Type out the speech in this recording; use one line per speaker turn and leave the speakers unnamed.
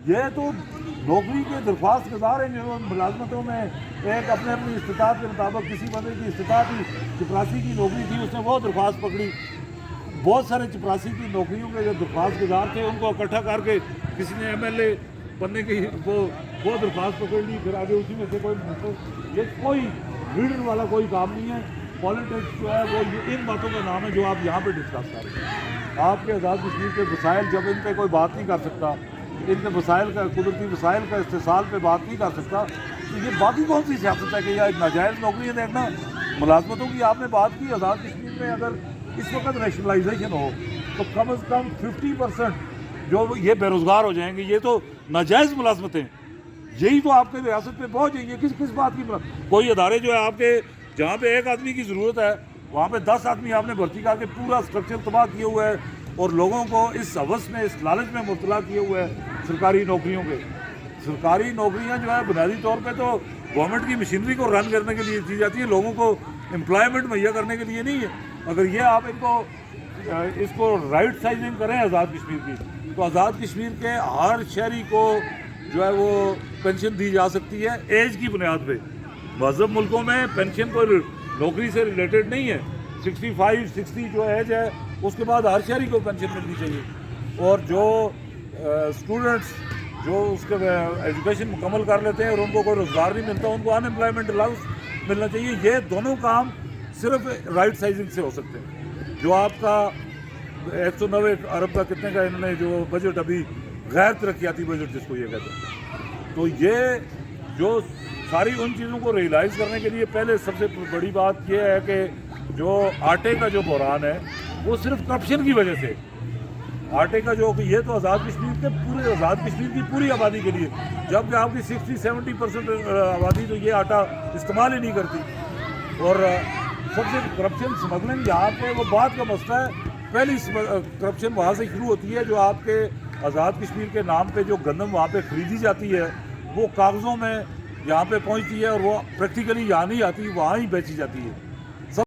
یہ تو نوکری کے درخواست گزار ہیں جو ملازمتوں میں ایک اپنے اپنی استطاعت کے مطابق کسی بندے کی استطاعت ہی چپراسی کی نوکری تھی, اس نے وہ درخواست پکڑی. بہت سارے چپراسی کی نوکریوں کے جو درخواست گزار تھے ان کو اکٹھا کر کے کسی نے ایم ایل اے بننے کی وہ درخواست پکڑ لی, پھر آگے اسی میں سے یہ کوئی لیڈر والا کوئی کام نہیں ہے. پالیٹکس جو ہے وہ ان باتوں کا نام ہے جو آپ یہاں پہ ڈسکس کر رہے ہیں. آپ کے آزاد کشمیر کے وسائل جب ان پہ کوئی بات نہیں کر سکتا, ان کے وسائل کا قدرتی وسائل کا استحصال پہ بات نہیں کر سکتا, تو یہ باقی کون سی سیاست ہے کہ یہ ناجائز نوکری دیکھنا. ملازمتوں کی آپ نے بات کی, آزاد کشمیر میں اگر اس وقت نیشنلائزیشن ہو تو کم از کم 50% جو یہ بے روزگار ہو جائیں گے. یہ تو ناجائز ملازمتیں, یہی تو آپ کے ریاست پہ پہنچ جائیں گے. کس بات کی کوئی ادارے جو ہے آپ کے جہاں پہ ایک آدمی کی ضرورت ہے وہاں پہ 10 آدمی آپ نے بھرتی کر کے پورا اسٹرکچر تباہ کیے ہوئے ہے اور لوگوں کو اس ہوس میں, اس لالچ میں مبتلا کیے ہوئے ہے سرکاری نوکریوں کے. سرکاری نوکریاں جو ہے بنیادی طور پہ تو گورنمنٹ کی مشینری کو رن کرنے کے لیے دی جاتی ہیں, لوگوں کو امپلائمنٹ مہیا کرنے کے لیے نہیں ہے. اگر یہ آپ اس کو رائٹ سائزنگ کریں آزاد کشمیر کی, تو آزاد کشمیر کے ہر شہری کو جو ہے وہ پینشن دی جا سکتی ہے ایج کی بنیاد پہ. مہذب ملکوں میں پینشن کوئی نوکری سے ریلیٹڈ نہیں ہے. 65-60 جو ایج ہے اس کے بعد ہر شہری کو پینشن ملنی چاہیے. اور جو اسٹوڈنٹس جو اس کے ایجوکیشن مکمل کر لیتے ہیں اور ان کو کوئی روزگار نہیں ملتا, ان کو ان امپلائمنٹ الاؤنس ملنا چاہیے. یہ دونوں کام صرف رائٹ سائزنگ سے ہو سکتے ہیں. جو آپ کا 190 ارب کا کتنے کا انہوں نے جو بجٹ ابھی غیر ترقیاتی بجٹ جس کو یہ کہتے ہیں, تو یہ جو ساری ان چیزوں کو ریئلائز کرنے کے لیے پہلے سب سے بڑی بات یہ ہے کہ جو آٹے کا جو بحران ہے وہ صرف کرپشن کی وجہ سے. آٹے کا جو یہ تو آزاد کشمیر کے پورے آزاد کشمیر کی پوری آبادی کے لیے, جبکہ آپ کی 60-70% آبادی تو یہ آٹا استعمال ہی نہیں کرتی. اور سب سے کرپشن اسمگلنگ جہاں پہ وہ بات کا مسئلہ ہے, پہلی کرپشن وہاں سے شروع ہوتی ہے جو آپ کے آزاد کشمیر کے نام پہ جو گندم وہاں پہ خریدی جاتی ہے وہ کاغذوں میں یہاں پہ پہنچتی ہے اور وہ پریکٹیکلی یہاں نہیں آتی, وہاں ہی بیچی جاتی ہے.